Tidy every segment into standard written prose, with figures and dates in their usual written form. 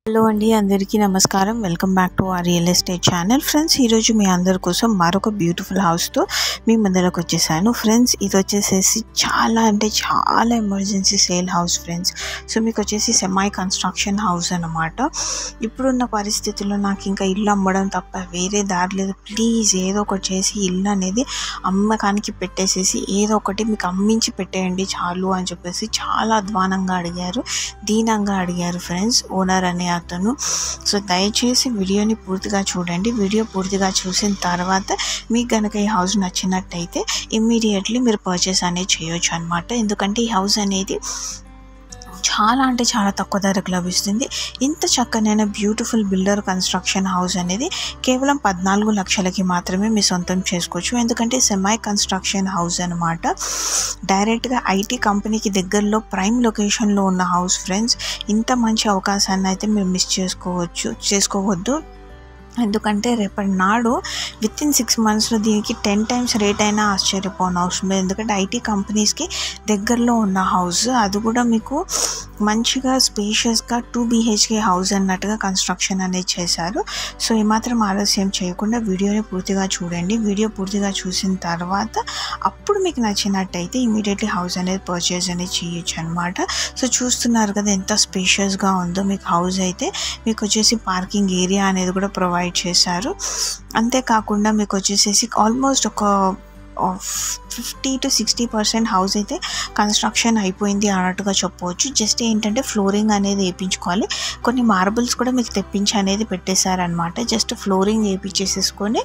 Hello అండి, అందరికీ నమస్కారం. Welcome back to our real estate channel. Friends, ఈరోజు మీ అందరి కోసం మరొక బ్యూటిఫుల్ హౌస్తో మీ ముందరకు వచ్చేసాను. ఫ్రెండ్స్, ఇది వచ్చేసేసి చాలా emergency sale house friends. So మీకు వచ్చేసి సెమై కన్స్ట్రక్షన్ హౌస్ అన్నమాట. ఇప్పుడున్న పరిస్థితుల్లో నాకు ఇంకా ఇల్లు అమ్మడం తప్ప వేరే దారి లేదు. ప్లీజ్ ఏదో ఒకటి చేసి ఇల్లు అనేది అమ్మకానికి పెట్టేసేసి ఏదో ఒకటి మీకు అమ్మించి పెట్టేయండి చాలు అని చెప్పేసి చాలా అధ్వానంగా అడిగారు, దీనంగా అడిగారు ఫ్రెండ్స్ ఓనర్ అనే అతను. సో దయచేసి వీడియోని పూర్తిగా చూడండి. వీడియో పూర్తిగా చూసిన తర్వాత మీకు కనుక ఈ హౌస్ నచ్చినట్టయితే ఇమ్మీడియట్లీ మీరు పర్చేస్ అనేది చేయొచ్చు అనమాట. ఎందుకంటే ఈ హౌస్ అనేది చాలా తక్కువ ధరకు లభిస్తుంది. ఇంత చక్కనైన బ్యూటిఫుల్ బిల్డర్ కన్స్ట్రక్షన్ హౌస్ అనేది కేవలం 14 లక్షలకి మాత్రమే మీ సొంతం చేసుకోవచ్చు. ఎందుకంటే సెమై కన్స్ట్రక్షన్ హౌస్ అనమాట. డైరెక్ట్గా ఐటీ కంపెనీకి దగ్గరలో ప్రైమ్ లొకేషన్లో ఉన్న హౌస్ ఫ్రెండ్స్. ఇంత మంచి అవకాశాన్ని అయితే మీరు మిస్ చేసుకోవద్దు. ఎందుకంటే రేపటి నాడు వితిన్ 6 మంత్స్లో దీనికి 10 టైమ్స్ రేట్ అయినా ఆశ్చర్యపోని అవసరం లేదు. ఎందుకంటే ఐటీ కంపెనీస్కి దగ్గరలో ఉన్న హౌస్, అది కూడా మీకు మంచిగా స్పేషియస్గా 2 BHK హౌస్ అన్నట్టుగా కన్స్ట్రక్షన్ అనేది చేశారు. సో ఏమాత్రం ఆలస్యం చేయకుండా వీడియోని పూర్తిగా చూడండి. వీడియో పూర్తిగా చూసిన తర్వాత అప్పుడు మీకు నచ్చినట్టయితే ఇమీడియట్లీ హౌస్ అనేది పర్చేజ్ అనేది చేయొచ్చు అనమాట. సో చూస్తున్నారు కదా ఎంత స్పేషియస్గా ఉందో మీకు హౌస్ అయితే. మీకు వచ్చేసి పార్కింగ్ ఏరియా అనేది కూడా ప్రొవైడ్ చేశారు. అంతేకాకుండా మీకు వచ్చేసేసి ఆల్మోస్ట్ ఒక 50 to 60% హౌస్ అయితే కన్స్ట్రక్షన్ అయిపోయింది అన్నట్టుగా చెప్పవచ్చు. జస్ట్ ఏంటంటే ఫ్లోరింగ్ అనేది వేయించుకోవాలి. కొన్ని మార్బుల్స్ కూడా మీకు తెప్పించి అనేది పెట్టేశారనమాట. జస్ట్ ఫ్లోరింగ్ వేయించేసేసుకొని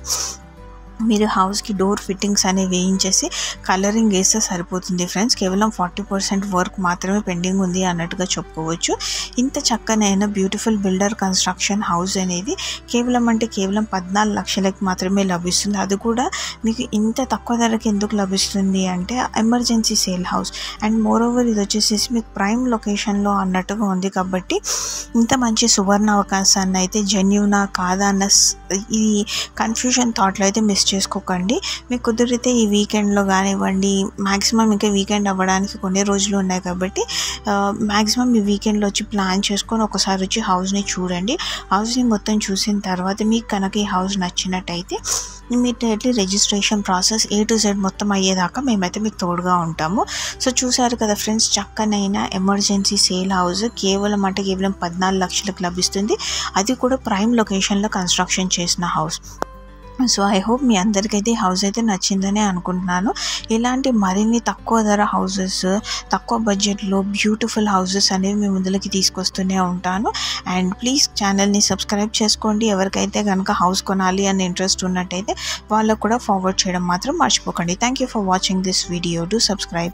మీరు హౌస్కి డోర్ ఫిట్టింగ్స్ అనేవి వేయించేసి కలరింగ్ వేస్తే సరిపోతుంది ఫ్రెండ్స్. కేవలం 40% వర్క్ మాత్రమే పెండింగ్ ఉంది అన్నట్టుగా చెప్పుకోవచ్చు. ఇంత చక్కనైన బ్యూటిఫుల్ బిల్డర్ కన్స్ట్రక్షన్ హౌస్ అనేది కేవలం 14 లక్షలకి మాత్రమే లభిస్తుంది. అది కూడా మీకు ఇంత తక్కువ ధరకి ఎందుకు లభిస్తుంది అంటే emergency sale house and more over ఇది వచ్చేసేసి మీకు ప్రైమ్ లొకేషన్లో అన్నట్టుగా ఉంది. కాబట్టి ఇంత మంచి సువర్ణ అవకాశాన్ని అయితే జెన్యూనా కాదా అన్న ఈ కన్ఫ్యూజన్ థాట్లో అయితే మిస్ చేసుకోకండి. మీకు కుదిరితే ఈ వీకెండ్లో కానివ్వండి, మ్యాక్సిమం ఇంకా వీకెండ్ అవ్వడానికి కొన్ని రోజులు ఉన్నాయి కాబట్టి మ్యాక్సిమం ఈ వీకెండ్లో వచ్చి ప్లాన్ చేసుకొని ఒకసారి వచ్చి హౌస్ని చూడండి. హౌస్ని మొత్తం చూసిన తర్వాత మీకు కనుక ఈ హౌస్ నచ్చినట్టయితే immediately registration process A to Z మొత్తం అయ్యేదాకా మేమైతే మీకు తోడుగా ఉంటాము. సో చూసారు కదా ఫ్రెండ్స్, చక్కనైన ఎమర్జెన్సీ సేల్ హౌస్ కేవలం 14 లక్షలకు లభిస్తుంది. అది కూడా ప్రైమ్ లొకేషన్లో కన్స్ట్రక్షన్ చేసిన హౌస్. సో ఐ హోప్ మీ అందరికైతే హౌస్ అయితే నచ్చిందనే అనుకుంటున్నాను. ఇలాంటి మరిన్ని తక్కువ ధర హౌసెస్, తక్కువ బడ్జెట్లో బ్యూటిఫుల్ హౌసెస్ అనేవి మీ ముందులకి తీసుకొస్తూనే ఉంటాను. అండ్ ప్లీజ్ ఛానల్ని సబ్స్క్రైబ్ చేసుకోండి. ఎవరికైతే కనుక హౌస్ కొనాలి అనే ఇంట్రెస్ట్ ఉన్నట్టయితే వాళ్ళకు కూడా ఫార్వర్డ్ చేయడం మాత్రం మర్చిపోకండి. Thank you for watching this video. Do subscribe.